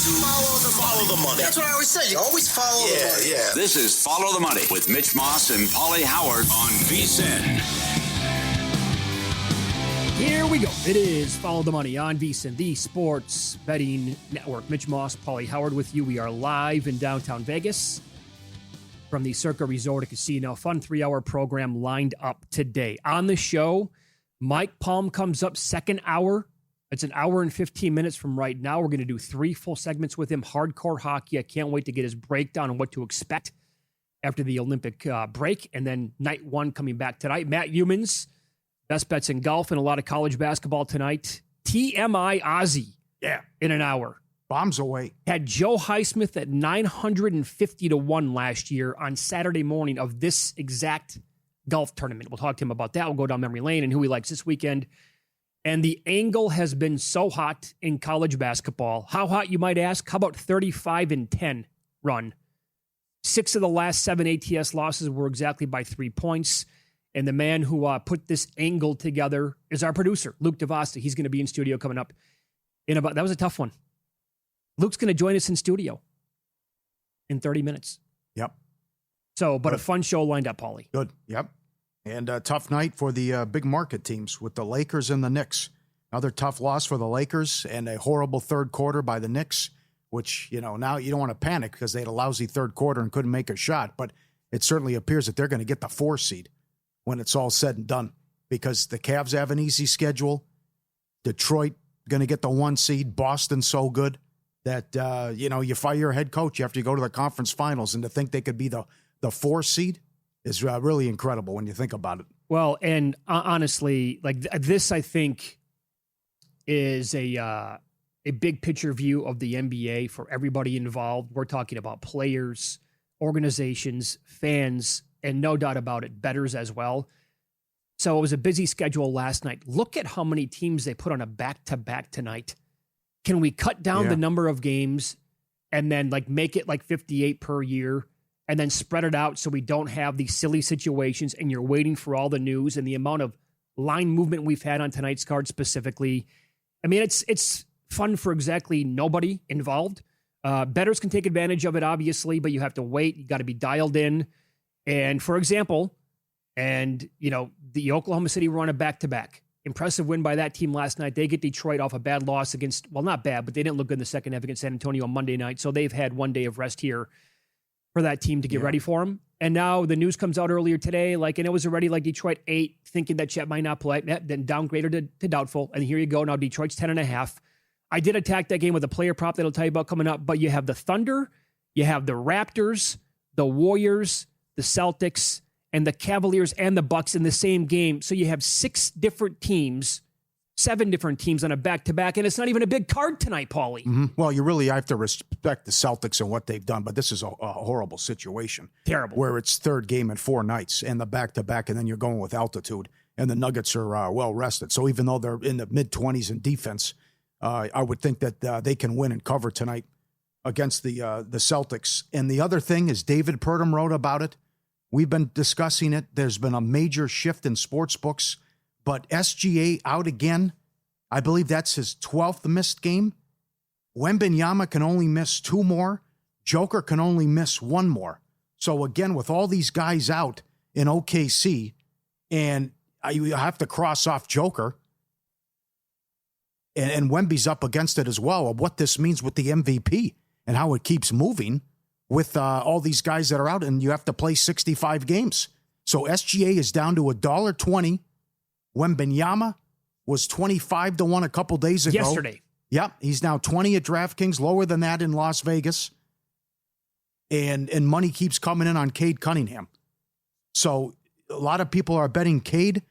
Follow the money. That's what I always say. You always follow the money. Yeah. This is Follow the Money with Mitch Moss and Paulie Howard on VSiN. Here we go. It is Follow the Money on VSiN, the sports betting network. Mitch Moss, Paulie Howard with you. We are live in downtown Vegas from the Circa Resort and Casino. Fun 3-hour program lined up today. On the show, Mike Palm comes up second hour. It's an hour and 15 minutes from right now. We're going to do 3 full segments with him. Hardcore hockey. I can't wait to get his breakdown on what to expect after the Olympic break. And then night 1 coming back tonight. Matt Youmans, best bets in golf and a lot of college basketball tonight. TMI Ozzy. Yeah. In an hour. Bombs away. Had Joe Highsmith at 950-1 last year on Saturday morning of this exact golf tournament. We'll talk to him about that. We'll go down memory lane and who he likes this weekend. And the angle has been so hot in college basketball. How hot, you might ask? How about 35-10 run? 6 of the last 7 ATS losses were exactly by 3 points. And the man who put this angle together is our producer, Luke DeVosta. He's going to be in studio coming up in about, that was a tough one. Luke's going to join us in studio in 30 minutes. Yep. So, but a fun show lined up, Paulie. Good. Yep. And a tough night for the big market teams with the Lakers and the Knicks. Another tough loss for the Lakers and a horrible third quarter by the Knicks, which, you know, now you don't want to panic because they had a lousy third quarter and couldn't make a shot. But it certainly appears that they're going to get the 4 seed when it's all said and done because the Cavs have an easy schedule. Detroit going to get the 1 seed. Boston so good that, you fire your head coach after you go to the conference finals, and to think they could be the 4 seed is really incredible when you think about it. Well, and honestly, like this, I think is a big picture view of the NBA for everybody involved. We're talking about players, organizations, fans, and no doubt about it, bettors as well. So it was a busy schedule last night. Look at how many teams they put on a back-to-back tonight. Can we cut down the number of games and then make it 58 per year? And then spread it out so we don't have these silly situations and you're waiting for all the news and the amount of line movement we've had on tonight's card specifically. I mean, it's fun for exactly nobody involved. Bettors can take advantage of it, obviously, but you have to wait. You got to be dialed in. And for example, the Oklahoma City were on a back-to-back. Impressive win by that team last night. They get Detroit off a bad loss against, well, not bad, but they didn't look good in the second half against San Antonio on Monday night. So they've had 1 day of rest here for that team to get ready for them. And now the news comes out earlier today, and it was already Detroit 8, thinking that Chet might not play, then downgraded to doubtful. And here you go. Now Detroit's 10.5. I did attack that game with a player prop that I'll tell you about coming up, but you have the Thunder, you have the Raptors, the Warriors, the Celtics, and the Cavaliers and the Bucks in the same game. So you have 7 different teams on a back-to-back, and it's not even a big card tonight, Paulie. Mm-hmm. Well, you really have to respect the Celtics and what they've done, but this is a horrible situation. Terrible. Where it's third game in 4 nights and the back-to-back, and then you're going with altitude, and the Nuggets are well-rested. So even though they're in the mid-20s in defense, I would think that they can win and cover tonight against the Celtics. And the other thing is David Purdom wrote about it. We've been discussing it. There's been a major shift in sports books. But SGA out again. I believe that's his 12th missed game. Wembanyama can only miss 2 more. Joker can only miss 1 more. So again, with all these guys out in OKC, and you have to cross off Joker, and Wemby's up against it as well, of what this means with the MVP and how it keeps moving with all these guys that are out, and you have to play 65 games. So SGA is down to $1.20. Wembanyama was 25-1 a couple days ago. Yesterday. Yep, he's now 20 at DraftKings, lower than that in Las Vegas. And money keeps coming in on Cade Cunningham. So a lot of people are betting Cade.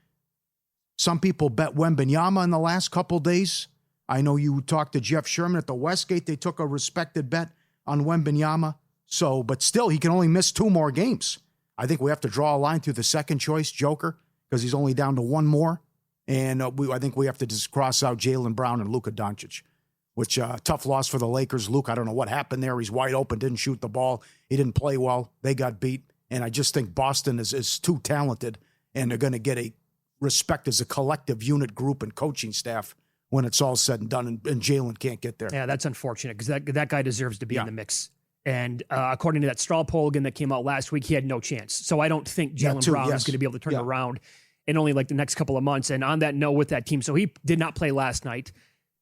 Some people bet Wembanyama in the last couple days. I know you talked to Jeff Sherman at the Westgate. They took a respected bet on Wembanyama. So, but still, he can only miss 2 more games. I think we have to draw a line through the second choice, Joker, because he's only down to 1 more. And I think we have to just cross out Jaylen Brown and Luka Doncic, which tough loss for the Lakers. Luke, I don't know what happened there. He's wide open, didn't shoot the ball. He didn't play well. They got beat. And I just think Boston is too talented, and they're going to get a respect as a collective unit group and coaching staff when it's all said and done, and Jalen can't get there. Yeah, that's unfortunate because that guy deserves to be in the mix. And according to that straw poll again that came out last week, he had no chance. So I don't think Jaylen Brown is going to be able to turn it around in only like the next couple of months. And on that note with that team, so he did not play last night.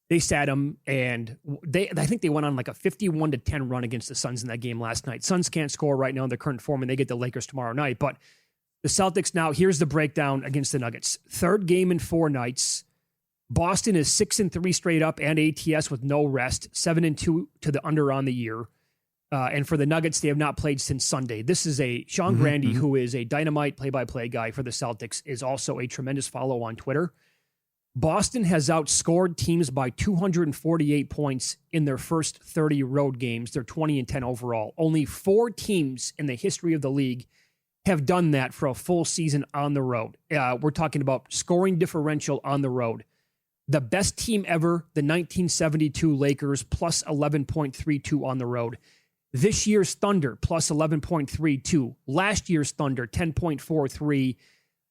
They sat him, and I think they went on like a 51-10 run against the Suns in that game last night. Suns can't score right now in their current form, and they get the Lakers tomorrow night. But the Celtics now, here's the breakdown against the Nuggets. Third game in 4 nights. Boston is 6-3 straight up and ATS with no rest, 7-2 to the under on the year. And for the Nuggets, they have not played since Sunday. This is Sean Grandy, who is a dynamite play-by-play guy for the Celtics, is also a tremendous follow on Twitter. Boston has outscored teams by 248 points in their first 30 road games. They're 20-10 overall. Only 4 teams in the history of the league have done that for a full season on the road. We're talking about scoring differential on the road. The best team ever, the 1972 Lakers, plus 11.32 on the road. This year's Thunder, plus 11.32. Last year's Thunder, 10.43.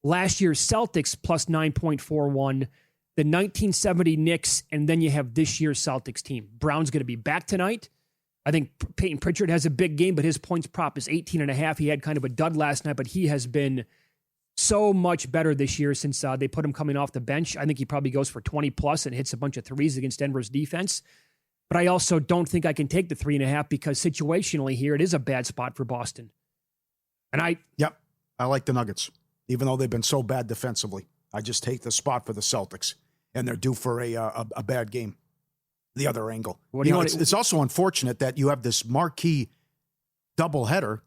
Last year's Celtics, plus 9.41. The 1970 Knicks, and then you have this year's Celtics team. Brown's going to be back tonight. I think Peyton Pritchard has a big game, but his points prop is 18.5. He had kind of a dud last night, but he has been so much better this year since they put him coming off the bench. I think he probably goes for 20+ and hits a bunch of threes against Denver's defense. But I also don't think I can take the 3.5 because situationally here, it is a bad spot for Boston. And I like the Nuggets, even though they've been so bad defensively. I just take the spot for the Celtics. And they're due for a bad game. The other angle. It's also unfortunate that you have this marquee doubleheader,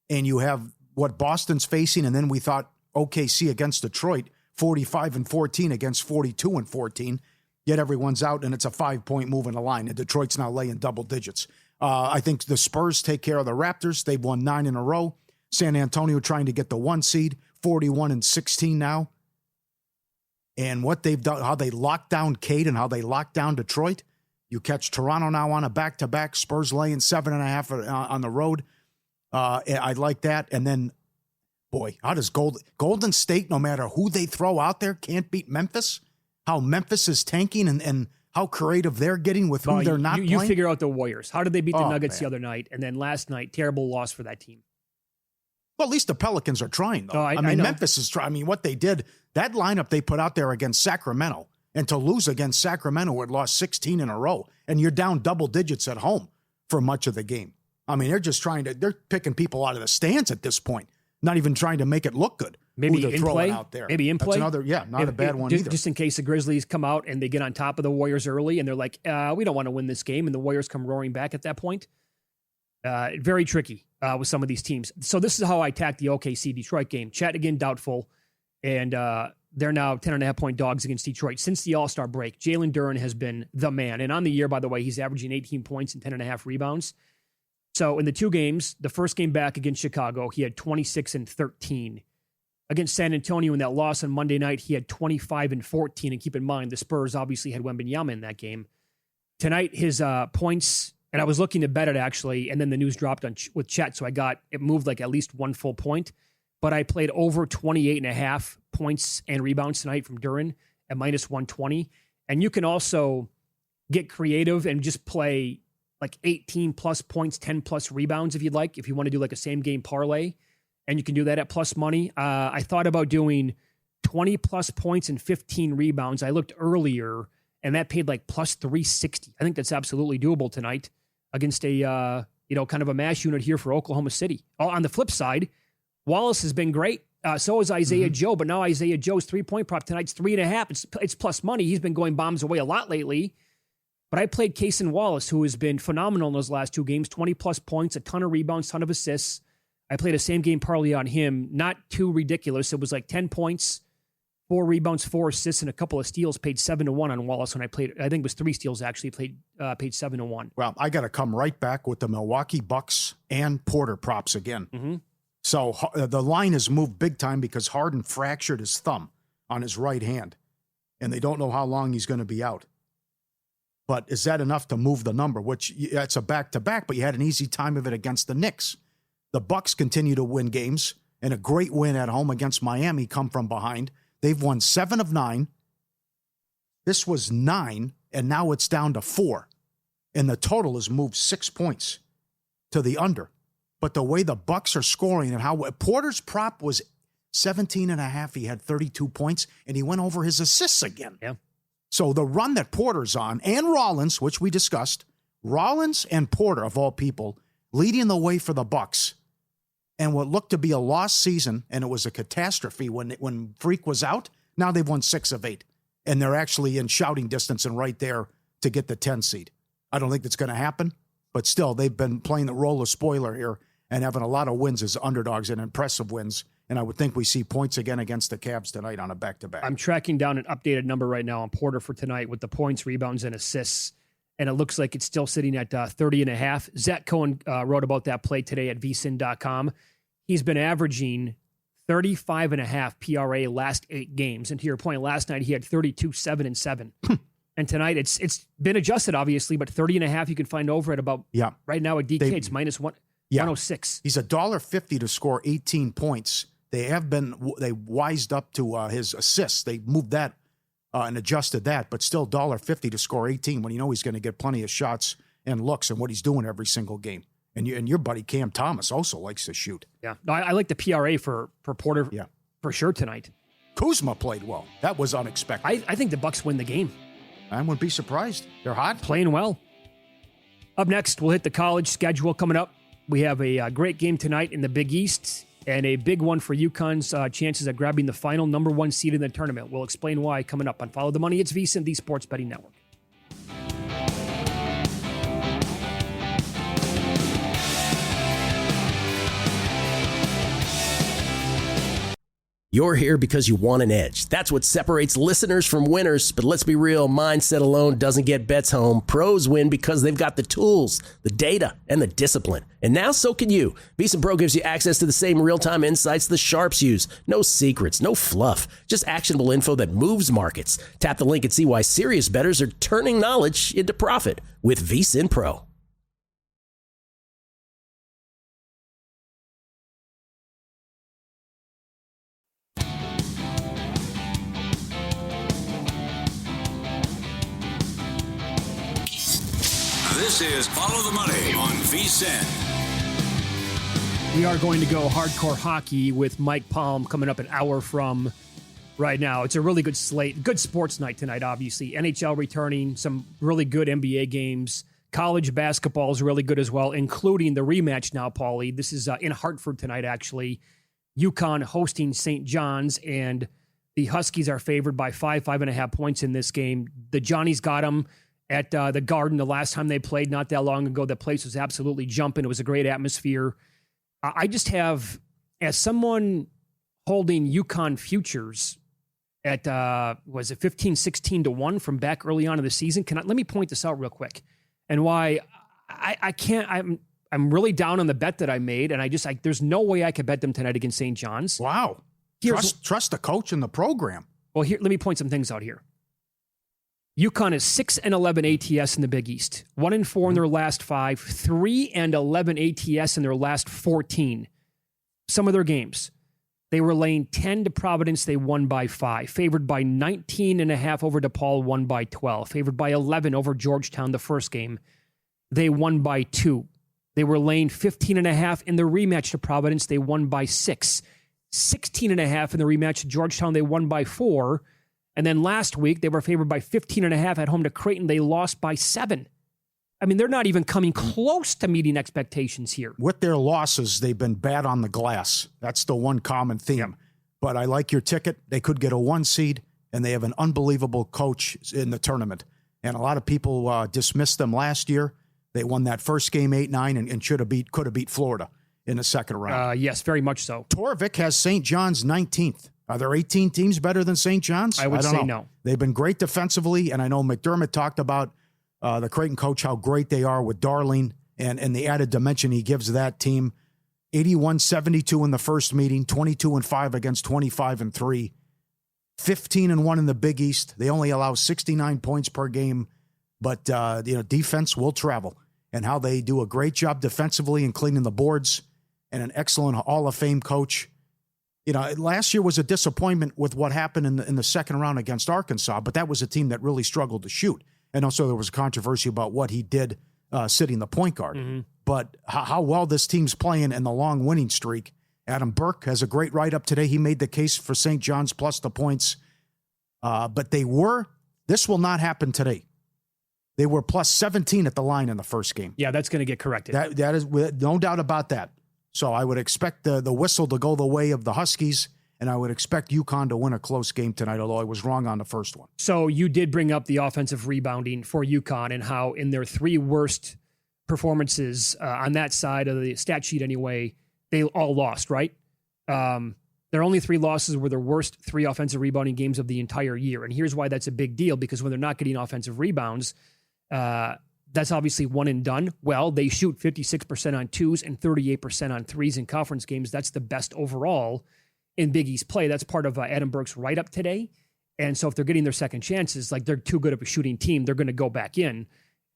and you have what Boston's facing, and then we thought OKC against Detroit, 45-14 against 42-14. Yet everyone's out, and it's a 5-point move in the line, and Detroit's now laying double digits. I think the Spurs take care of the Raptors. They've won 9 in a row. San Antonio trying to get the 1 seed, 41-16 now. And what they've done, how they locked down Cade and how they locked down Detroit. You catch Toronto now on a back-to-back. Spurs laying 7.5 on the road. I like that. And then, boy, how does Golden State, no matter who they throw out there, can't beat Memphis? How Memphis is tanking and how creative they're getting with who they're not playing? You figure out the Warriors. How did they beat the Nuggets the other night? And then last night, terrible loss for that team. Well, at least the Pelicans are trying, though. I mean, Memphis is trying. I mean, what they did, that lineup they put out there against Sacramento, and to lose against Sacramento, who had lost 16 in a row, and you're down double digits at home for much of the game. I mean, they're picking people out of the stands at this point, not even trying to make it look good. Maybe in play. Out there. Maybe in play. That's not a bad one either. Just in case the Grizzlies come out and they get on top of the Warriors early, and they're like, we don't want to win this game, and the Warriors come roaring back at that point. Very tricky with some of these teams. So this is how I attack the OKC Detroit game. Chat again, doubtful. And they're now 10.5-point dogs against Detroit. Since the All-Star break, Jalen Duren has been the man. And on the year, by the way, he's averaging 18 points and 10.5 rebounds. So in the 2 games, the first game back against Chicago, he had 26 and 13. Against San Antonio in that loss on Monday night, he had 25 and 14. And keep in mind, the Spurs obviously had Wembanyama in that game. Tonight, his points... And I was looking to bet it, actually, and then the news dropped with Chet, so it moved like at least 1 full point. But I played over 28.5 points and rebounds tonight from Duren at minus 120. And you can also get creative and just play like 18-plus points, 10-plus rebounds if you'd like, if you want to do like a same-game parlay. And you can do that at plus money. I thought about doing 20-plus points and 15 rebounds. I looked earlier, and that paid like plus 360. I think that's absolutely doable tonight against a, kind of a mash unit here for Oklahoma City. On the flip side, Wallace has been great. So is Isaiah Joe, but now Isaiah Joe's 3-point prop tonight's 3.5. It's plus money. He's been going bombs away a lot lately. But I played Cason Wallace, who has been phenomenal in those last 2 games, 20-plus points, a ton of rebounds, ton of assists. I played a same-game parlay on him. Not too ridiculous. It was like 10 points, 4 rebounds, 4 assists, and a couple of steals. Paid 7-1 on Wallace when I played. I think it was 3 steals actually. Paid 7-1. Well, I got to come right back with the Milwaukee Bucks and Porter props again. Mm-hmm. So the line has moved big time because Harden fractured his thumb on his right hand, and they don't know how long he's going to be out. But is that enough to move the number? Which that's a back-to-back, but you had an easy time of it against the Knicks. The Bucks continue to win games, and a great win at home against Miami come from behind. They've won 7 of 9. This was 9, and now it's down to 4. And the total has moved 6 points to the under. But the way the Bucks are scoring and how Porter's prop was 17.5. He had 32 points, and he went over his assists again. Yeah. So the run that Porter's on, and Rollins, which we discussed, Rollins and Porter, of all people, leading the way for the Bucks. And what looked to be a lost season, and it was a catastrophe when Freak was out, now they've won 6 of 8. And they're actually in shouting distance and right there to get the 10 seed. I don't think that's going to happen, but still, they've been playing the role of spoiler here and having a lot of wins as underdogs and impressive wins. And I would think we see points again against the Cavs tonight on a back-to-back. I'm tracking down an updated number right now on Porter for tonight with the points, rebounds, and assists. And it looks like it's still sitting at 30.5. Zach Cohen wrote about that play today at vsin.com. He's been averaging 35.5 PRA last 8 games. And to your point, last night he had 32, 7, and 7. And tonight it's been adjusted, obviously, but 30.5 you can find over at about, right now at DK, it's minus 106. He's $1.50 to score 18 points. They wised up to his assists. They moved that and adjusted that, but still $1.50 to score 18 when you know he's going to get plenty of shots and looks and what he's doing every single game. And your buddy Cam Thomas also likes to shoot. Yeah, no, I like the PRA for Porter for sure tonight. Kuzma played well. That was unexpected. I think the Bucks win the game. I wouldn't be surprised. They're hot. Playing well. Up next, we'll hit the college schedule coming up. We have a great game tonight in the Big East and a big one for UConn's chances at grabbing the final number 1 seed in the tournament. We'll explain why coming up on Follow the Money. It's VSiN, the Sports Betting Network. You're here because you want an edge. That's what separates listeners from winners. But let's be real, mindset alone doesn't get bets home. Pros win because they've got the tools, the data, and the discipline. And now so can you. VSiN Pro gives you access to the same real-time insights the sharps use. No secrets, no fluff, just actionable info that moves markets. Tap the link and see why serious bettors are turning knowledge into profit with VSiN Pro. This is Follow the Money on VSiN. We are going to go hardcore hockey with Mike Palm coming up an hour from right now. It's a really good slate. Good sports night tonight, obviously. NHL returning, some really good NBA games. College basketball is really good as well, including the rematch now, Paulie. This is in Hartford tonight, actually. UConn hosting St. John's, and the Huskies are favored by 5.5 points in this game. The Johnnies got them at the Garden the last time they played not that long ago. The place was absolutely jumping. It was a great atmosphere. I just have, as someone holding UConn futures at, was it 15-16 to 1 from back early on in the season? Let me point this out real quick and why I can't, I'm really down on the bet that I made. And there's no way I could bet them tonight against St. John's. Wow. Trust the coach and the program. Well, here, let me point some things out here. UConn is 6-11 ATS in the Big East, 1-4 in their last 5, 3-11 ATS in their last 14. Some of their games, they were laying 10 to Providence, they won by 5. Favored by 19.5 over DePaul, won by 12. Favored by 11 over Georgetown the first game, they won by 2. They were laying 15.5 in the rematch to Providence, they won by 6. 16.5 in the rematch to Georgetown, they won by 4. And then last week, they were favored by 15.5 at home to Creighton. They lost by 7. I mean, they're not even coming close to meeting expectations here. With their losses, they've been bad on the glass. That's the one common theme. Yep. But I like your ticket. They could get a 1 seed, and they have an unbelievable coach in the tournament. And a lot of people dismissed them last year. They won that first game 8-9 and could have beat Florida in the second round. Yes, very much so. Torvik has St. John's 19th. Are there 18 teams better than St. John's? I would say no. They've been great defensively, and I know McDermott talked about the Creighton coach, how great they are with Darling and the added dimension he gives that team. 81-72 in the first meeting, 22-5 against 25-3, 15-1 in the Big East. They only allow 69 points per game, but defense will travel, and how they do a great job defensively and cleaning the boards, and an excellent Hall of Fame coach last year was a disappointment with what happened in the second round against Arkansas, but that was a team that really struggled to shoot. And also there was a controversy about what he did sitting the point guard. Mm-hmm. But how well this team's playing and the long winning streak. Adam Burke has a great write-up today. He made the case for St. John's plus the points. But this will not happen today. They were plus 17 at the line in the first game. Yeah, that's going to get corrected. That is no doubt about that. So I would expect the whistle to go the way of the Huskies, and I would expect UConn to win a close game tonight, although I was wrong on the first one. So you did bring up the offensive rebounding for UConn and how in their 3 worst performances on that side of the stat sheet anyway, they all lost, right? Their only 3 losses were their worst 3 offensive rebounding games of the entire year. And here's why that's a big deal, because when they're not getting offensive rebounds, that's obviously one and done. Well, they shoot 56% on 2s and 38% on 3s in conference games. That's the best overall in Big East play. That's part of Adam Burke's write-up today. And so if they're getting their second chances, like they're too good of a shooting team, they're going to go back in.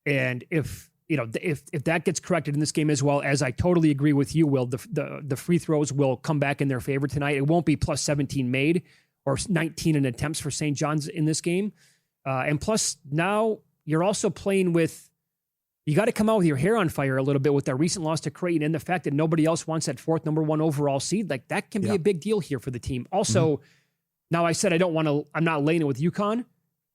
And if that gets corrected in this game as well, as I totally agree with you, Will, the free throws will come back in their favor tonight. It won't be plus 17 made or 19 in attempts for St. John's in this game. And plus now you're also playing with, you got to come out with your hair on fire a little bit with that recent loss to Creighton and the fact that nobody else wants that 4th number 1 overall seed. Like that can be a big deal here for the team. Also, Now I said I'm not laying it with UConn.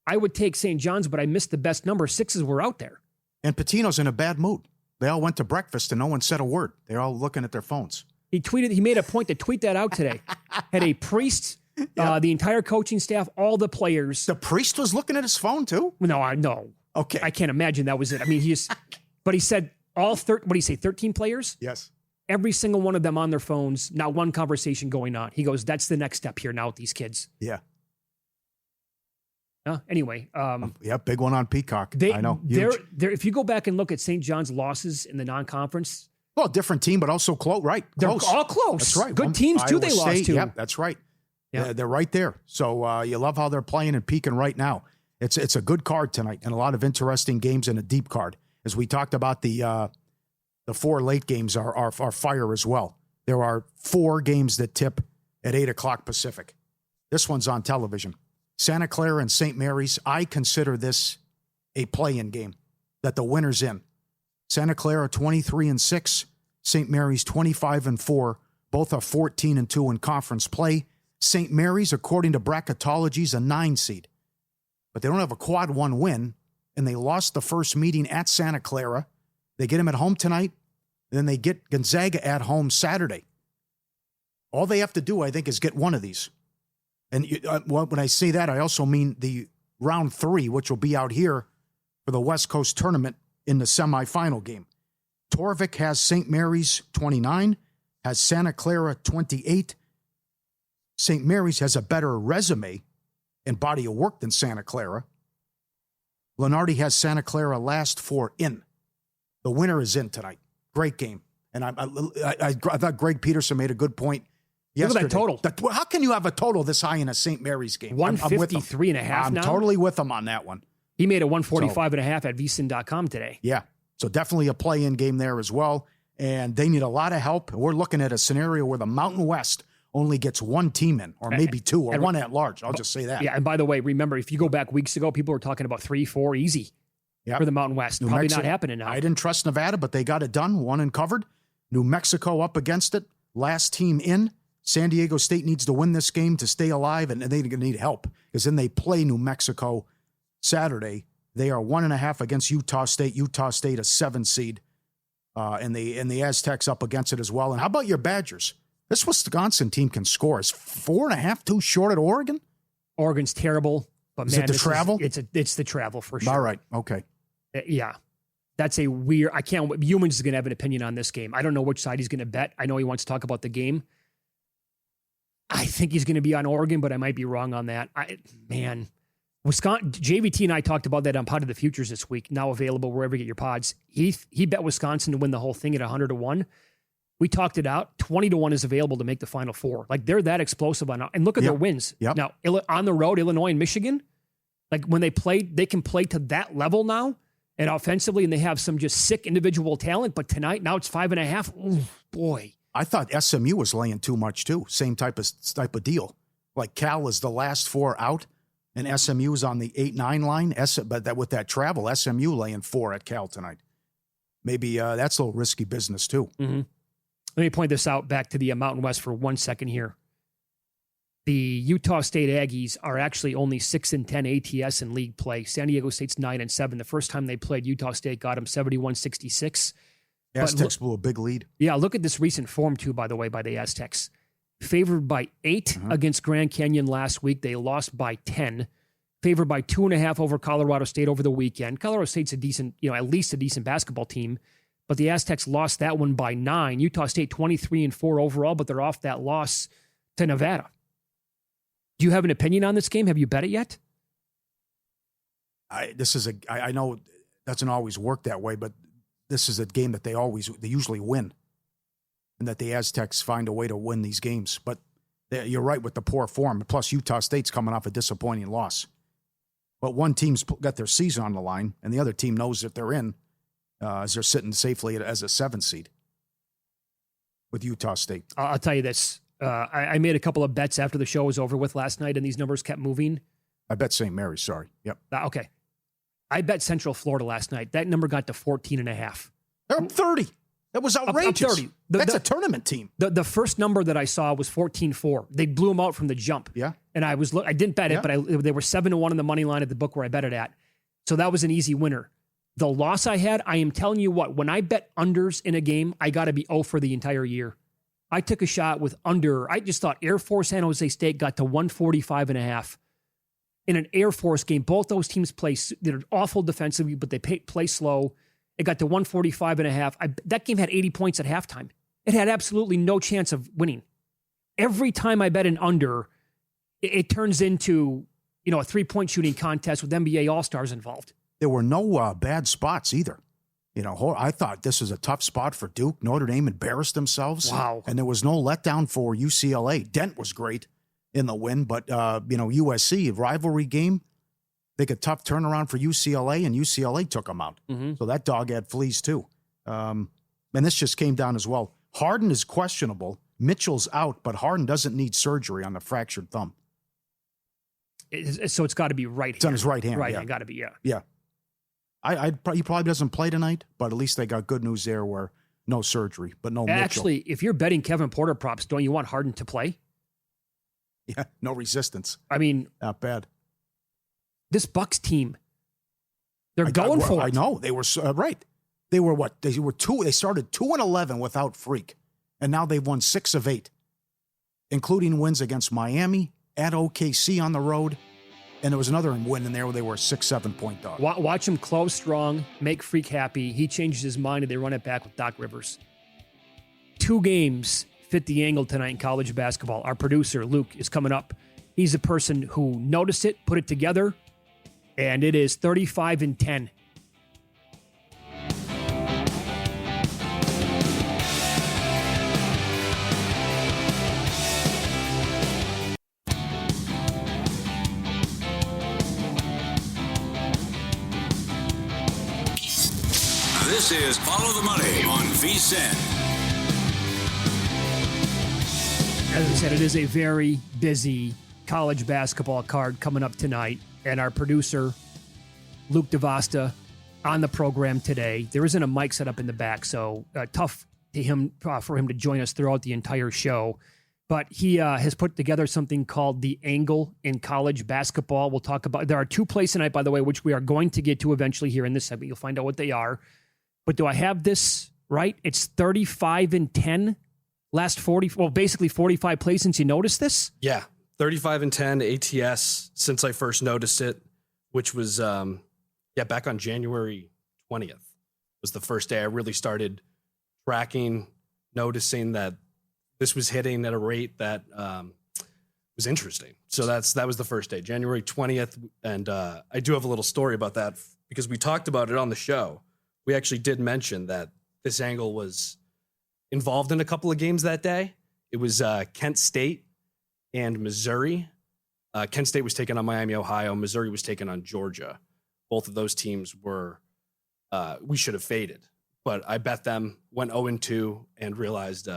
I would take St. John's, but I missed the best number. 6s were out there. And Pitino's in a bad mood. They all went to breakfast and no one said a word. They're all looking at their phones. He made a point to tweet that out today. Had a priest, the entire coaching staff, all the players. The priest was looking at his phone too? No. Okay. I can't imagine that was it. I mean, but he said what did he say, 13 players? Yes. Every single one of them on their phones, not one conversation going on. He goes, that's the next step here now with these kids. Yeah. Anyway. Big one on Peacock. I know. If you go back and look at St. John's losses in the non-conference. Well, different team, but also close, right? Close. They're all close. That's right. Good teams, too, they lost to. Yep, that's right. Yeah. They're right there. So you love how they're playing and peaking right now. It's a good card tonight and a lot of interesting games and a deep card. As we talked about, the 4 late games are fire as well. There are 4 games that tip at 8 o'clock Pacific. This one's on television. Santa Clara and St. Mary's. I consider this a play-in game that the winner's in. Santa Clara 23-6, St. Mary's 25-4. Both are 14-2 in conference play. St. Mary's, according to bracketology, is a 9 seed. But they don't have a quad 1 win, and they lost the first meeting at Santa Clara. They get them at home tonight, and then they get Gonzaga at home Saturday. All they have to do, I think, is get one of these. And when I say that, I also mean the round 3, which will be out here for the West Coast tournament in the semifinal game. Torvik has St. Mary's 29, has Santa Clara 28. St. Mary's has a better resume and body of work than Santa Clara. Lenardi has Santa Clara last 4 in. The winner is in tonight. Great game. And I thought Greg Peterson made a good point yesterday. Look at that total. How can you have a total this high in a St. Mary's game? 153.5 I'm now? totally with him on that one. He made a 145.5 at vsin.com today. Yeah. So definitely a play-in game there as well. And they need a lot of help. We're looking at a scenario where the Mountain West only gets 1 team in, or maybe 2, or 1 at large. I'll just say that. Yeah, and by the way, remember, if you go back weeks ago, people were talking about 3-4 easy for the Mountain West. New Probably Mexico, not happening now. I didn't trust Nevada, but they got it done. 1 and covered. New Mexico up against it. Last team in. San Diego State needs to win this game to stay alive, and they're going to need help because then they play New Mexico Saturday. They are 1.5 against Utah State. Utah State, a 7 seed. And the Aztecs up against it as well. And how about your Badgers? This Wisconsin team can score. Is 4.5 too short at Oregon? Oregon's terrible, but is it the travel? It's the travel for sure. All right, okay. Yeah, that's a weird. Humans is going to have an opinion on this game. I don't know which side he's going to bet. I know he wants to talk about the game. I think he's going to be on Oregon, but I might be wrong on that. Wisconsin. JVT and I talked about that on Pod of the Futures this week. Now available wherever you get your pods. He bet Wisconsin to win the whole thing at 100-1. We talked it out. 20-1 is available to make the Final Four. Like, they're that explosive on. And look at their wins. Yep. Now, on the road, Illinois and Michigan, like when they play, they can play to that level now. And offensively, and they have some just sick individual talent. But tonight, now it's 5.5. Ooh, boy. I thought SMU was laying too much too. Same type of deal. Like Cal is the last 4 out, and SMU is on the 8-9 line. But that with that travel, SMU laying 4 at Cal tonight. Maybe that's a little risky business too. Mm-hmm. Let me point this out back to the Mountain West for 1 second here. The Utah State Aggies are actually only 6-10 ATS in league play. San Diego State's 9-7. The first time they played, Utah State got them 71-66. Aztecs blew a big lead. Yeah, look at this recent form too, by the way, by the Aztecs. Favored by 8 against Grand Canyon last week. They lost by 10. Favored by 2.5 over Colorado State over the weekend. Colorado State's a decent, at least a decent basketball team. But the Aztecs lost that one by 9. Utah State 23-4 overall, but they're off that loss to Nevada. Do you have an opinion on this game? Have you bet it yet? I know it doesn't always work that way, but this is a game that they usually win, and that the Aztecs find a way to win these games. But you're right with the poor form. Plus, Utah State's coming off a disappointing loss. But one team's got their season on the line, and the other team knows that they're in as they're sitting safely as a 7 seed with Utah State. I'll tell you this. I made a couple of bets after the show was over with last night, and these numbers kept moving. I bet St. Mary's, sorry. Yep. Okay. I bet Central Florida last night. That number got to 14.5. They're up 30. That was outrageous. Up 30. That's a tournament team. The first number that I saw was 14-4. They blew them out from the jump. Yeah. And I didn't bet it, but they were 7-1 in the money line at the book where I bet it at. So that was an easy winner. The loss I had, I am telling you what, when I bet unders in a game, I got to be 0 for the entire year. I took a shot with under. I just thought Air Force San Jose State got to 145.5. In an Air Force game, both those teams they're awful defensively, but they play slow. It got to 145.5. That game had 80 points at halftime. It had absolutely no chance of winning. Every time I bet an under, it turns into a 3-point shooting contest with NBA All-Stars involved. There were no bad spots either. I thought this was a tough spot for Duke. Notre Dame embarrassed themselves. Wow. And there was no letdown for UCLA. Dent was great in the win, but, USC, rivalry game, they got tough turnaround for UCLA, and UCLA took them out. Mm-hmm. So that dog had fleas too. And this just came down as well. Harden is questionable. Mitchell's out, but Harden doesn't need surgery on the fractured thumb. So it's got to be right hand. It's on his right hand. Right yeah. hand, got to be, yeah. Yeah. He probably doesn't play tonight, but at least they got good news there where no surgery, but no Mitchell. Actually, if you're betting Kevin Porter props, don't you want Harden to play? Yeah, no resistance. I mean, not bad. This Bucks team, they're going for it. I know. They were right. They were what? They started 2-11 without Freak, and now they've won 6 of 8, including wins against Miami, at OKC on the road. And there was another win in there where they were a 6-7 point dog. Watch him close strong, make Freak happy. He changes his mind and they run it back with Doc Rivers. 2 games fit the angle tonight in college basketball. Our producer, Luke, is coming up. He's a person who noticed it, put it together, and it is 35-10. This is Follow the Money on VSiN. As I said, it is a very busy college basketball card coming up tonight. And our producer, Luke DeVasta, on the program today. There isn't a mic set up in the back, so tough for him to join us throughout the entire show. But he has put together something called The Angle in College Basketball. We'll talk about. There are 2 plays tonight, by the way, which we are going to get to eventually here in this segment. You'll find out what they are. But do I have this right? It's 35-10. Last 40, well, basically 45 plays since you noticed this? Yeah, 35-10 ATS since I first noticed it, which was, back on January 20th was the first day I really started tracking, noticing that this was hitting at a rate that was interesting. So that was the first day, January 20th. And I do have a little story about that because we talked about it on the show. We actually did mention that this angle was involved in a couple of games that day. It was Kent State and Missouri. Kent State was taking on Miami, Ohio. Missouri was taking on Georgia. Both of those teams were, we should have faded. But I bet them, went 0-2, and realized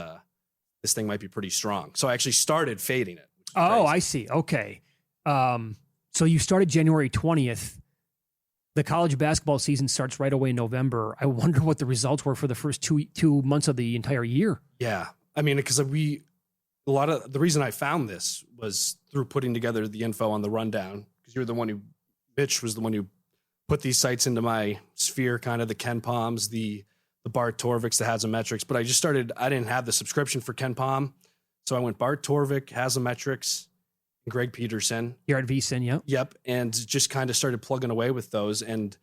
this thing might be pretty strong. So I actually started fading it. which is Oh, crazy. I see. Okay. So you started January 20th. The college basketball season starts right away in November. I wonder what the results were for the first two months of the entire year. Yeah. I mean, because a lot of the reason I found this was through putting together the info on the rundown, because Mitch was the one who put these sites into my sphere, kind of the Ken Palms, the Bart Torvik, the Haslametrics. But I didn't have the subscription for Ken Palm. So I went Bart Torvik, Haslametrics, and Greg Peterson. Here at VSiN, yeah. Yep. And just kind of started plugging away with those. And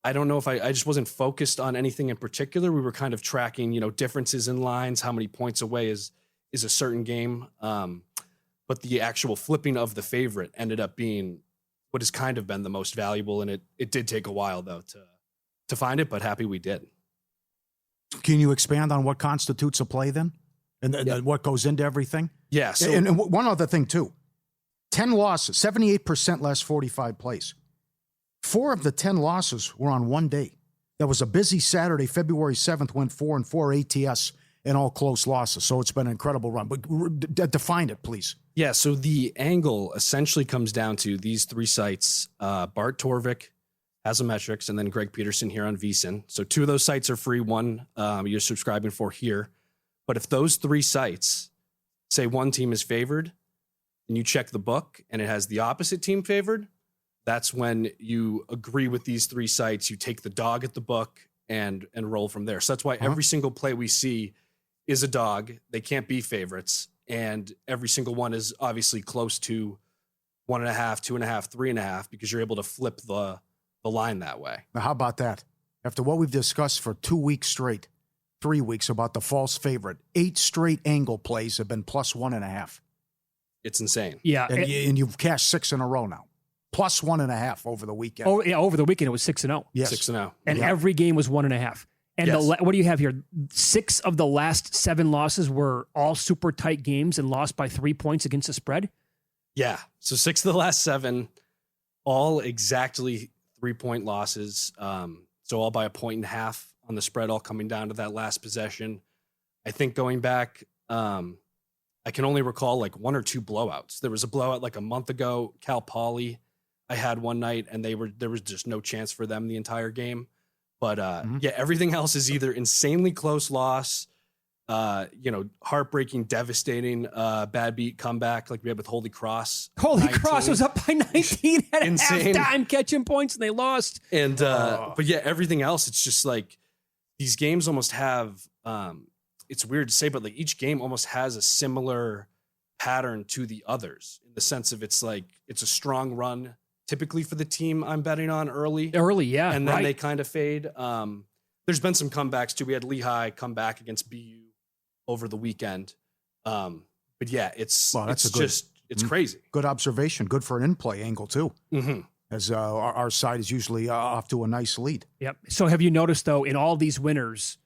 I don't know if I just wasn't focused on anything in particular. We were kind of tracking, differences in lines, how many points away is a certain game. But the actual flipping of the favorite ended up being what has kind of been the most valuable. And it did take a while though to find it, but happy we did. Can you expand on what constitutes a play then? And what goes into everything? Yeah. So And one other thing too, 10 losses, 78% last 45 plays. 4 of the 10 losses were on one day. That was a busy Saturday, February 7th, went 4-4 ATS and all close losses. So it's been an incredible run. But define it, please. yeah, so the angle essentially comes down to these 3 sites, Bart Torvik, Haslametrics, and then Greg Peterson here on VSiN. So 2 of those sites are free. One you're subscribing for here. But if those 3 sites say one team is favored and you check the book and it has the opposite team favored, that's when you agree with these 3 sites. You take the dog at the book and roll from there. So that's why every single play we see is a dog. They can't be favorites. And every single one is obviously close to 1.5, 2.5, 3.5, because you're able to flip the line that way. Now, how about that? After what we've discussed for 2 weeks straight, 3 weeks about the false favorite, 8 straight angle plays have been plus 1.5. It's insane. Yeah. And you've cashed 6 in a row now. Plus 1.5 over the weekend. Over the weekend, it was 6-0. Yes. 6-0. And every game was 1.5. And Yes. what do you have here? 6 of the last 7 losses were all super tight games and lost by 3 points against the spread. Yeah. So 6 of the last 7, all exactly 3-point losses. So all by 1.5 on the spread, all coming down to that last possession. I think going back, I can only recall like 1 or 2 blowouts. There was a blowout like a month ago, Cal Poly. I had one night and there was just no chance for them the entire game. But yeah, everything else is either insanely close loss, heartbreaking, devastating, bad beat comeback like we had with Holy Cross. Holy 19. Cross was up by 19 at Insane. halftime, catching points, and they lost. And but yeah, everything else, it's just like these games almost have it's weird to say, but like each game almost has a similar pattern to the others in the sense of it's like it's a strong run typically for the team I'm betting on early, Yeah. and then right. they kind of fade. There's been some comebacks too. We had Lehigh come back against BU over the weekend. But yeah, it's crazy. Good observation. Good for an in-play angle, too. Mm-hmm. As our side is usually off to a nice lead. Yep. So have you noticed, though, in all these winners,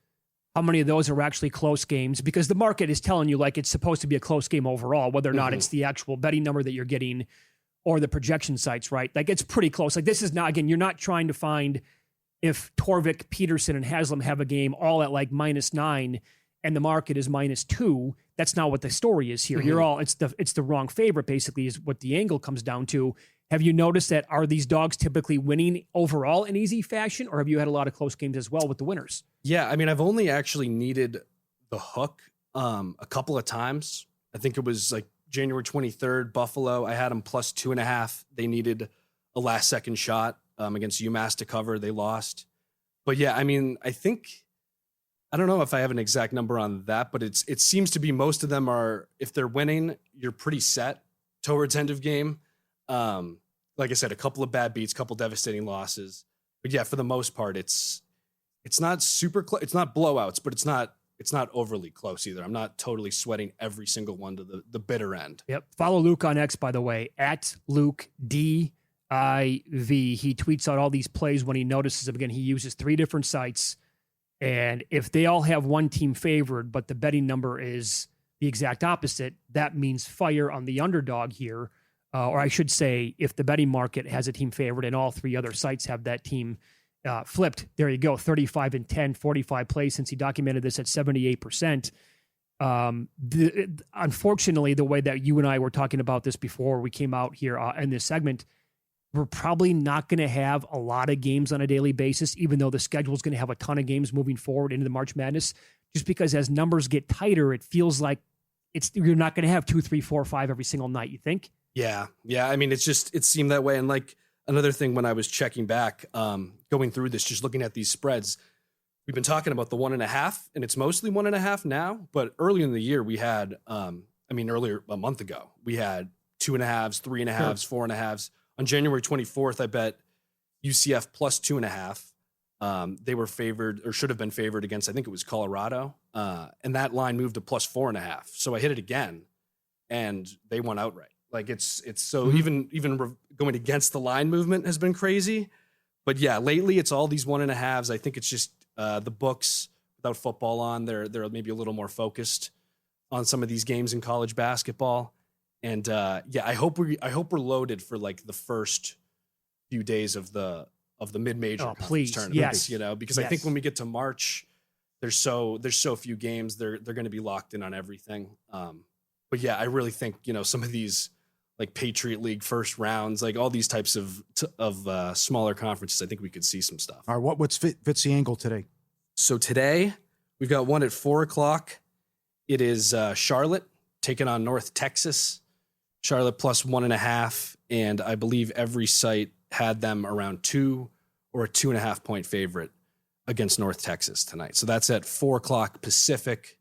how many of those are actually close games? Because the market is telling you like it's supposed to be a close game overall, whether or not it's the actual betting number that you're getting or the projection sites, right? Like it's pretty close. Like this is not, again, you're not trying to find if Torvik, Peterson, and Haslam have a game all at like -9 and the market is -2. That's not what the story is here. You're all, it's the wrong favorite basically is what the angle comes down to. Have you noticed that are these dogs typically winning overall in easy fashion, or have you had a lot of close games as well with the winners? Yeah, I mean, I've only actually needed the hook a couple of times. I think it was like January 23rd, Buffalo. I had them plus 2.5. They needed a last second shot against UMass to cover. They lost. But yeah, I mean, I don't know if I have an exact number on that, but it seems to be most of them are, if they're winning, you're pretty set towards end of game. Like I said, a couple of bad beats, couple devastating losses. But yeah, for the most part, it's not super close. It's not blowouts, but it's not overly close either. I'm not totally sweating every single one to the bitter end. Yep. Follow Luke on X, by the way, at Luke DIV. He tweets out all these plays when he notices them. Again, he uses 3 different sites. And if they all have one team favored, but the betting number is the exact opposite, that means fire on the underdog here. Or I should say, if the betting market has a team favored and all 3 other sites have that team flipped, there you go, 35-10, 45 plays since he documented this at 78%. Unfortunately, the way that you and I were talking about this before we came out here in this segment, we're probably not going to have a lot of games on a daily basis, even though the schedule is going to have a ton of games moving forward into the March Madness, just because as numbers get tighter, it feels like you're not going to have 2, 3, 4, 5 every single night, you think? Yeah. I mean, it seemed that way. And like another thing, when I was checking back, going through this, just looking at these spreads, we've been talking about the 1.5, and it's mostly 1.5 now. But earlier in the year, we had, earlier a month ago, we had 2.5s, 3.5s, 4.5s. On January 24th, I bet UCF plus 2.5. They were favored, or should have been favored, against, I think it was Colorado. And that line moved to plus 4.5. So I hit it again, and they won outright. Like it's so even going against the line movement has been crazy. But yeah, lately it's all these 1.5s. I think it's just the books without football on. They're maybe a little more focused on some of these games in college basketball. And I hope we're loaded for like the first few days of the mid-major tournament. Yes. Because I think when we get to March, there's so few games. They're going to be locked in on everything. But yeah, I really think some of these like Patriot League first rounds, like all these types of smaller conferences, I think we could see some stuff. All right, what's fits the angle today? So today we've got one at 4:00. It is Charlotte taking on North Texas. Charlotte plus 1.5, and I believe every site had them around 2 or a 2.5 point favorite against North Texas tonight. So that's at 4:00 Pacific,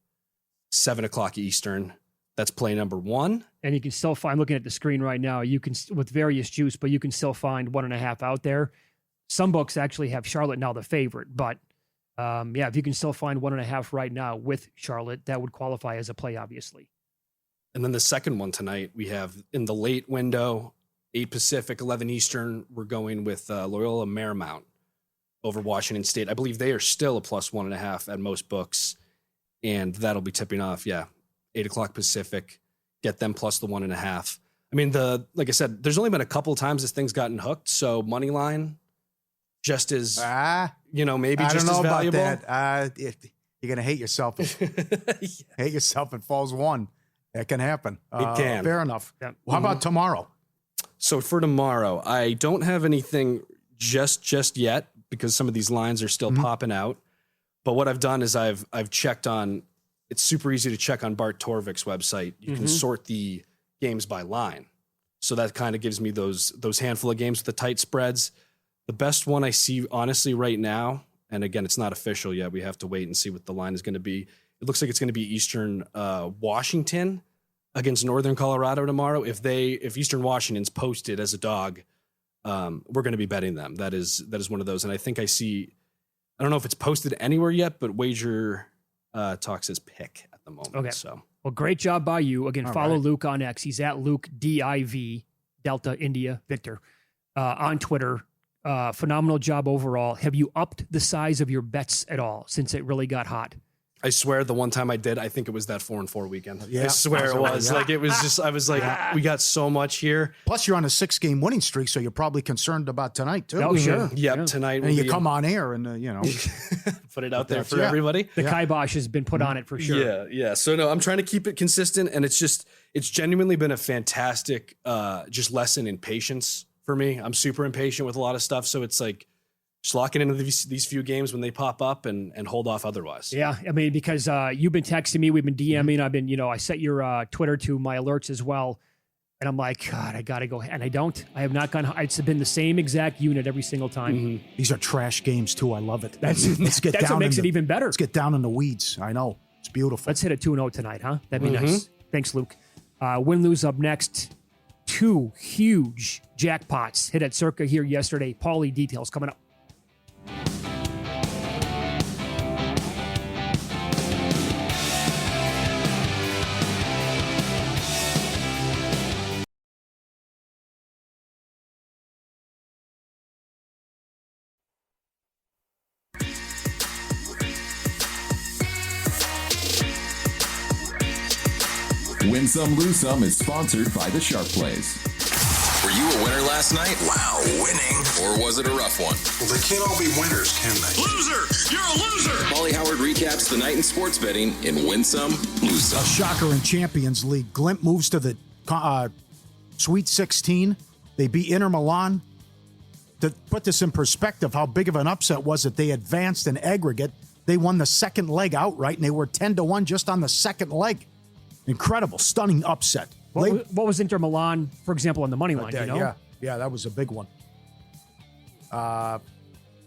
7:00 Eastern. That's play number 1. And you can still find, looking at the screen right now, you can, with various juice, but you can still find 1.5 out there. Some books actually have Charlotte now the favorite, but if you can still find 1.5 right now with Charlotte, that would qualify as a play, obviously. And then the second one tonight, we have in the late window, 8 Pacific, 11 Eastern, we're going with Loyola Marymount over Washington State. I believe they are still a plus 1.5 at most books, and that'll be tipping off, 8:00 Pacific, get them plus the 1.5. I mean, like I said, there's only been a couple of times this thing's gotten hooked, so money line just as, maybe just as valuable. I don't know about that. You're going to hate yourself. Hate yourself and falls 1. That can happen. It can. Fair enough. Yeah. Well, how about tomorrow? So for tomorrow, I don't have anything just yet because some of these lines are still popping out. But what I've done is I've checked on. It's super easy to check on Bart Torvik's website. You can sort the games by line, so that kind of gives me those handful of games with the tight spreads. The best one I see, honestly, right now, and again, it's not official yet. We have to wait and see what the line is going to be. It looks like it's going to be Eastern Washington against Northern Colorado tomorrow. If Eastern Washington's posted as a dog, we're going to be betting them. That is one of those. And I think I don't know if it's posted anywhere yet, but Wager Talk says pick at the moment. Okay. So, well, great job by you. Again, All follow right. Luke on X. He's at Luke DIV, Delta India Victor, on Twitter. Phenomenal job overall. Have you upped the size of your bets at all since it really got hot? I swear the one time I did, I think it was that 4-4 weekend. Yeah. I swear it was. Yeah. Like it was just, I was like, we got so much here. Plus, you're on a 6-game winning streak, so you're probably concerned about tonight, too. Oh, sure. Yep, Yeah. tonight. And you come on air and, put it out there for Yeah. everybody. The kibosh has been put on it for sure. Yeah. So no, I'm trying to keep it consistent, and it's genuinely been a fantastic just lesson in patience for me. I'm super impatient with a lot of stuff, so it's like just locking into these few games when they pop up and hold off otherwise. Yeah, I mean, because you've been texting me, we've been DMing, I've been, I set your Twitter to my alerts as well, and I'm like, God, I gotta go, and I don't. I have not gone. It's been the same exact unit every single time. These are trash games, too. I love it. That's get that's down what makes in it even better. Let's get down in the weeds. I know. It's beautiful. Let's hit a 2-0 tonight, huh? That'd be nice. Thanks, Luke. Win lose up next. 2 huge jackpots hit at Circa here yesterday. Paulie details coming up. Win Some, Lose Some is sponsored by the Sharp Plays. Were you a winner last night? Wow, winning. Or was it a rough one? Well, they can't all be winners, can they? Loser! You're a loser! Paulie Howard recaps the night in sports betting in Win Some, Lose Some. A shocker in Champions League. Glimt moves to the Sweet 16. They beat Inter Milan. To put this in perspective, how big of an upset was it? They advanced in aggregate. They won the second leg outright, and they were 10-1 just on the second leg. Incredible, stunning upset. What was Inter Milan, for example, on the money line? Yeah, that was a big one. $4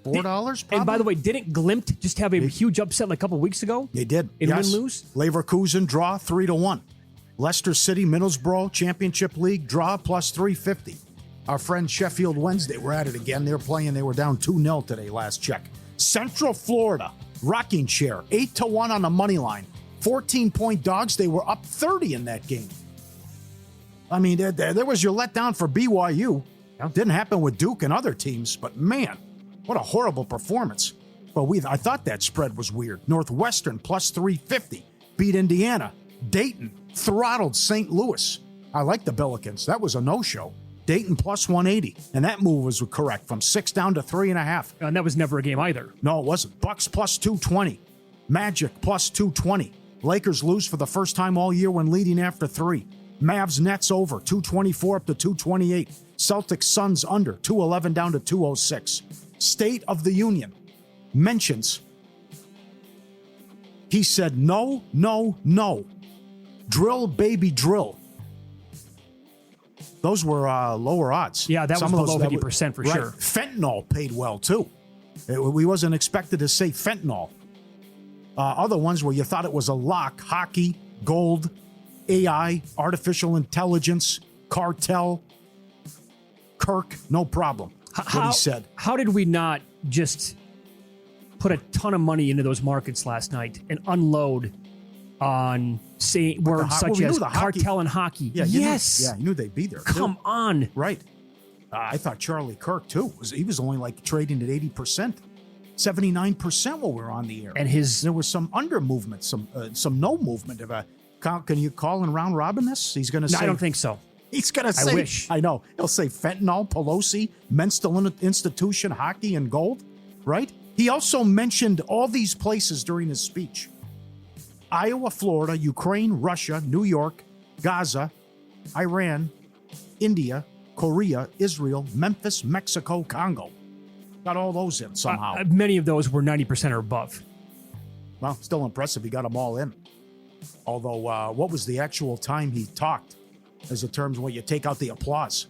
probably. And by the way, didn't Glimt just have a huge upset like a couple weeks ago? They did. In win-lose? Leverkusen draw 3-1. Leicester City, Middlesbrough, Championship League draw plus 350. Our friend Sheffield Wednesday were at it again. They were down 2-0 today, last check. Central Florida, rocking chair, 8-1 on the money line. 14-point dogs. They were up 30 in that game. I mean, there was your letdown for BYU. Yeah. Didn't happen with Duke and other teams, but man, what a horrible performance. But I thought that spread was weird. Northwestern plus 350 beat Indiana. Dayton throttled St. Louis. I like the Billikens. That was a no-show. Dayton plus 180, and that move was correct from 6 down to 3.5. And that was never a game either. No, it wasn't. Bucks plus 220. Magic plus 220. Lakers lose for the first time all year when leading after 3. Mavs Nets over 224 up to 228. Celtics Suns under 211 down to 206. State of the Union mentions. He said no, no, no. Drill, baby, drill. Those were lower odds. Yeah, that was below 50% for sure. Fentanyl paid well, too. We wasn't expected to say fentanyl. Other ones where you thought it was a lock, hockey, gold, AI, artificial intelligence, cartel, Kirk, no problem. What he said. How did we not just put a ton of money into those markets last night and unload on saying words such as cartel and hockey? Yeah, yes. You knew they'd be there. Come on. Right. I thought Charlie Kirk, too. He was only like trading at 80%. 79% while we were on the air. And there was some under movement, some no movement. Can you call and round robin this? He's going to say. I don't think so. He's going to say. I wish. I know. He'll say fentanyl, Pelosi, mental institution, hockey, and gold. Right? He also mentioned all these places during his speech: Iowa, Florida, Ukraine, Russia, New York, Gaza, Iran, India, Korea, Israel, Memphis, Mexico, Congo. Got all those in somehow. Many of those were 90% or above. Well, still impressive. He got them all in. Although, what was the actual time he talked as in terms of when you take out the applause?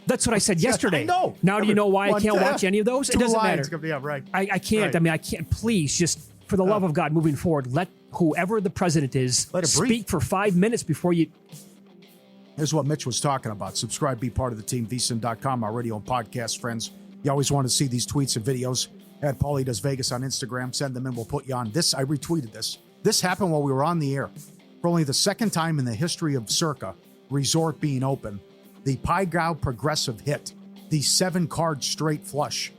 That's what I said yesterday. I know. Now do you know why I can't watch any of those? It doesn't matter. Yeah, right. I can't. Right. I mean, I can't. Please, just for the love of God, moving forward, let whoever the president is Let it breathe. speak for 5 minutes before you. Here's what Mitch was talking about. Subscribe, be part of the team, vsin.com, our radio and podcast friends. You always want to see these tweets and videos. At Paulie Does Vegas on Instagram. Send them in. We'll put you on. I retweeted this. This happened while we were on the air. For only the second time in the history of Circa Resort being open, the Pai-Gow Progressive hit, the 7-card straight flush.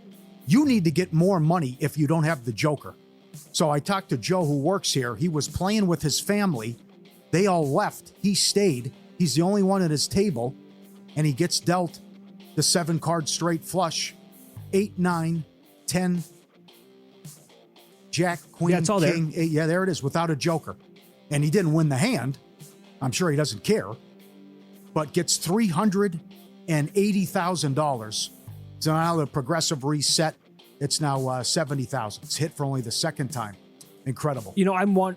You need to get more money if you don't have the Joker. So I talked to Joe, who works here. He was playing with his family. They all left. He stayed. He's the only one at his table, and he gets dealt the 7-card straight flush. 8, 9, 10, Jack, Queen, it's all King. there. 8, yeah, there it is, without a Joker. And he didn't win the hand. I'm sure he doesn't care. But gets $380,000. So now the progressive reset. It's now $70,000. It's hit for only the second time. Incredible. You know, I'm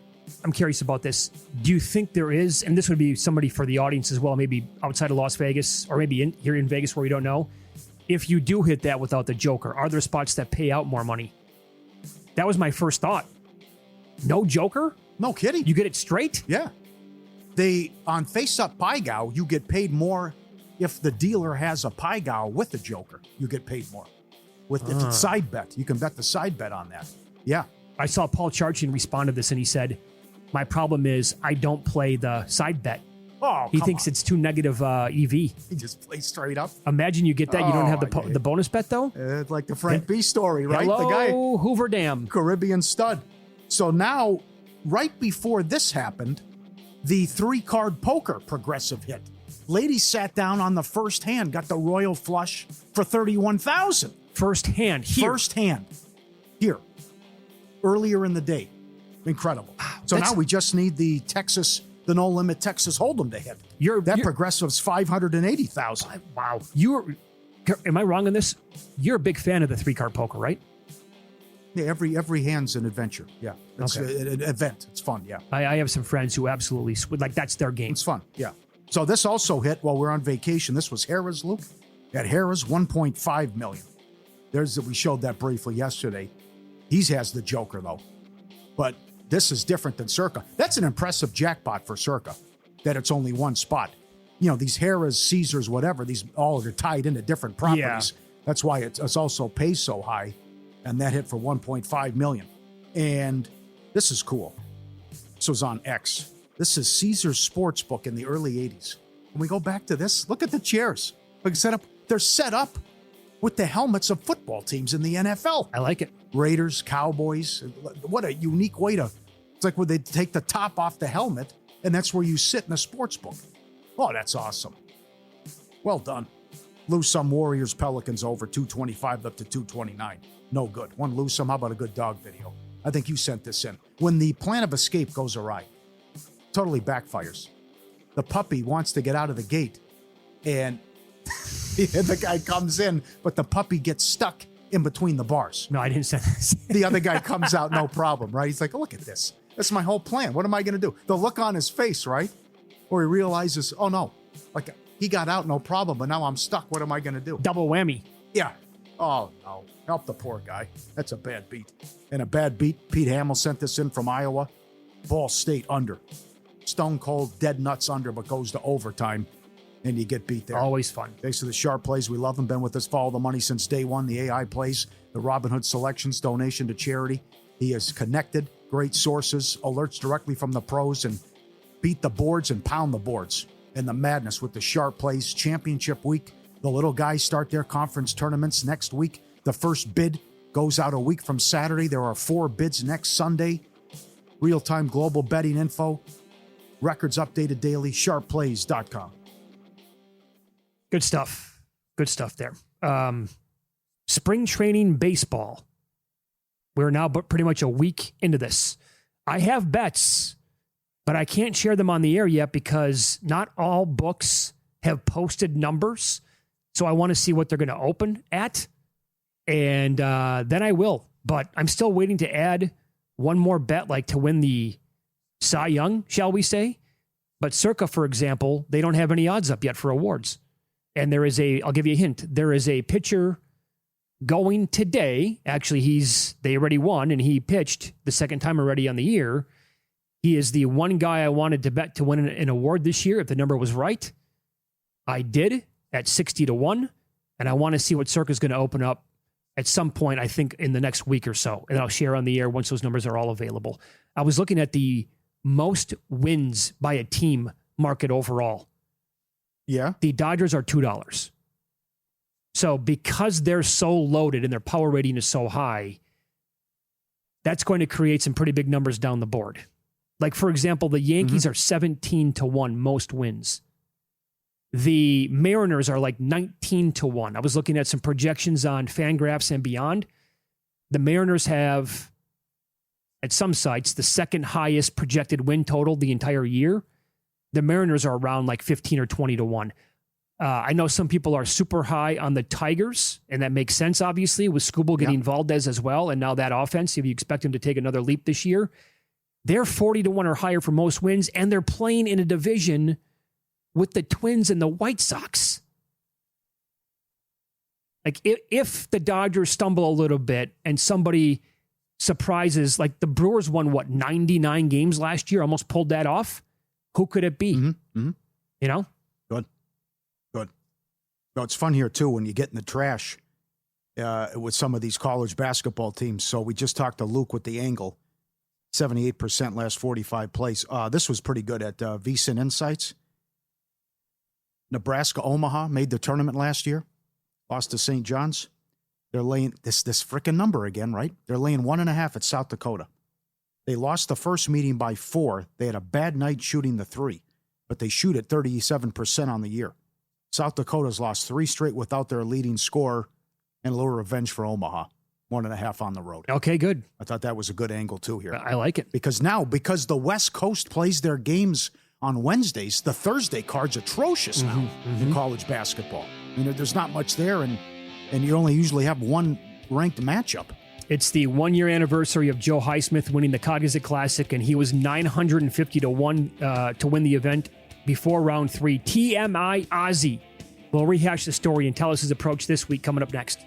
curious about this. Do you think there is, and this would be somebody for the audience as well, maybe outside of Las Vegas or maybe here in Vegas where we don't know, if you do hit that without the Joker, are there spots that pay out more money? That was my first thought. No Joker? No kidding. You get it straight? Yeah. On Face Up Pai-Gow, you get paid more if the dealer has a Pai-Gow with the Joker. You get paid more. If it's side bet, you can bet the side bet on that. Yeah. I saw Paul Charchian respond to this, and he said, my problem is I don't play the side bet. Oh, He thinks it's too negative EV. He just plays straight up. Imagine you get that. You don't have the bonus bet, though? It's like the Frank B story, right? Hello, The guy, Hoover Dam. Caribbean stud. So now, right before this happened, the 3-card poker progressive hit. Lady sat down on the first hand, got the royal flush for $31,000. First hand here. First hand here. Earlier in the day. Incredible. So now we just need the No Limit Texas Hold'em to hit. That progressive's $580,000. Wow. Am I wrong on this? You're a big fan of the 3-card poker, right? Yeah, every hand's an adventure. Yeah. It's an event. It's fun. Yeah. I have some friends who absolutely, that's their game. It's fun. Yeah. So this also hit while we're on vacation. This was Harrah's, Luke. At Harrah's, $1.5 million. We showed that briefly yesterday. He has the Joker, though. But this is different than Circa. That's an impressive jackpot for Circa, that it's only one spot. You know, these Harrah's, Caesars, whatever, these all are tied into different properties. Yeah. That's why it's also pays so high. And that hit for $1.5 million. And this is cool. This was on X. This is Caesars Sportsbook in the early 80s. When we go back to this, look at the chairs. They're set up with the helmets of football teams in the NFL. I like it. Raiders, Cowboys. What a unique way to... It's like where they take the top off the helmet, and that's where you sit in a sports book. Oh, that's awesome. Well done. Lose some Warriors, Pelicans over 225 up to 229. No good. One lose some. How about a good dog video? I think you sent this in. When the plan of escape goes awry, totally backfires. The puppy wants to get out of the gate, and the guy comes in, but the puppy gets stuck in between the bars. No, I didn't send this. The other guy comes out, no problem, right? He's like, look at this. That's my whole plan. What am I going to do? The look on his face, right? Or he realizes, oh no, like he got out, no problem, but now I'm stuck. What am I going to do? Double whammy. Yeah. Oh, no. Help the poor guy. That's a bad beat. And a bad beat, Pete Hamill sent this in from Iowa. Ball State under. Stone cold, dead nuts under, but goes to overtime, and you get beat there. Always fun. Thanks to the sharp plays. We love them. Been with us, follow the money since day one. The AI plays, the Robinhood selections, donation to charity. He is connected, great sources, alerts directly from the pros, and beat the boards and pound the boards. And the madness with the sharp plays. Championship week. The little guys start their conference tournaments next week. The first bid goes out a week from Saturday. There are 4 bids next Sunday. Real-time global betting info. Records updated daily. Sharpplays.com. Good stuff. Good stuff there. Spring training baseball. We're now pretty much a week into this. I have bets, but I can't share them on the air yet because not all books have posted numbers. So I want to see what they're going to open at. And then I will. But I'm still waiting to add one more bet, like to win the Cy Young, shall we say. But Circa, for example, they don't have any odds up yet for awards. And I'll give you a hint. There is a pitcher going today. Actually, they already won, and he pitched the second time already on the year. He is the one guy I wanted to bet to win an award this year if the number was right. I did at 60-1, and I want to see what Circa's going to open up at some point, I think, in the next week or so. And I'll share on the air once those numbers are all available. I was looking at the most wins by a team market overall. Yeah. The Dodgers are $2. So because they're so loaded and their power rating is so high, that's going to create some pretty big numbers down the board. Like, for example, the Yankees are 17-1 most wins. The Mariners are like 19-1. I was looking at some projections on Fangraphs and beyond. The Mariners have, at some sites, the second highest projected win total the entire year. The Mariners are around like 15 or 20-1. I know some people are super high on the Tigers, and that makes sense, obviously, with Skubal getting Valdez as well, and now that offense, if you expect him to take another leap this year. They're 40-1 or higher for most wins, and they're playing in a division with the Twins and the White Sox. Like, if the Dodgers stumble a little bit and somebody surprises, like the Brewers won, 99 games last year, almost pulled that off. Who could it be? You know? Good. No, it's fun here, too, when you get in the trash with some of these college basketball teams. So we just talked to Luke with the angle. 78% last 45 plays. This was pretty good at VSiN Insights. Nebraska Omaha made the tournament last year. Lost to St. John's. They're laying this frickin' number again, right? They're laying 1.5 at South Dakota. They lost the first meeting by 4. They had a bad night shooting the 3. but they shoot at 37% on the year. South Dakota's lost 3 straight without their leading scorer, and a little revenge for Omaha. 1.5 on the road. Okay, good. I thought that was a good angle, too, here. I like it. Because the West Coast plays their games on Wednesdays, the Thursday card's atrocious now in college basketball. I mean, there's not much there, and you only usually have one ranked matchup. It's the 1-year anniversary of Joe Highsmith winning the Cognizant Classic, and he was 950 to 1 to win the event before round 3. TMI Ozzy will rehash the story and tell us his approach this week, coming up next.